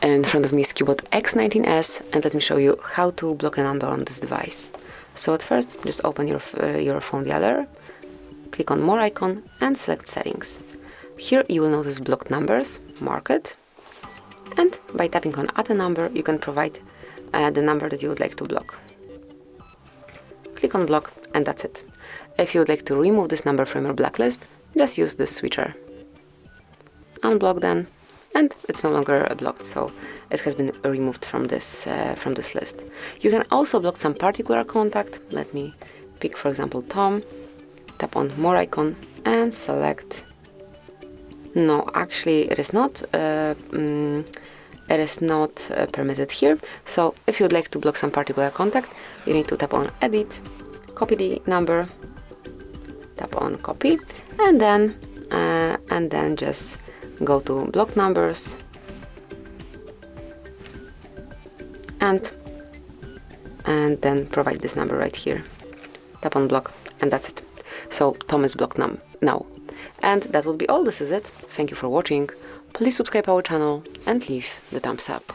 In front of me is CUBOT X19 S, and let me show you how to block a number on this device. So at first, just open your phone dialer, click on More icon and select Settings. Here you will notice blocked numbers, mark it, and by tapping on Add a number, you can provide the number that you would like to block. Click on Block, and that's it. If you would like to remove this number from your blacklist, just use this switcher. Unblock then, and it's no longer blocked, so it has been removed from this list. You can also block some particular contact. Let me pick, for example, Tom. Tap on More icon and select. No, actually, it is not. It is not permitted here. So if you would like to block some particular contact, you need to tap on Edit, copy the number, tap on Copy, and then just go to Block Numbers, and then provide this number right here. Tap on Block, and that's it. So Tom is blocked now. And that will be all. This is it. Thank you for watching. Please subscribe our channel and leave the thumbs up.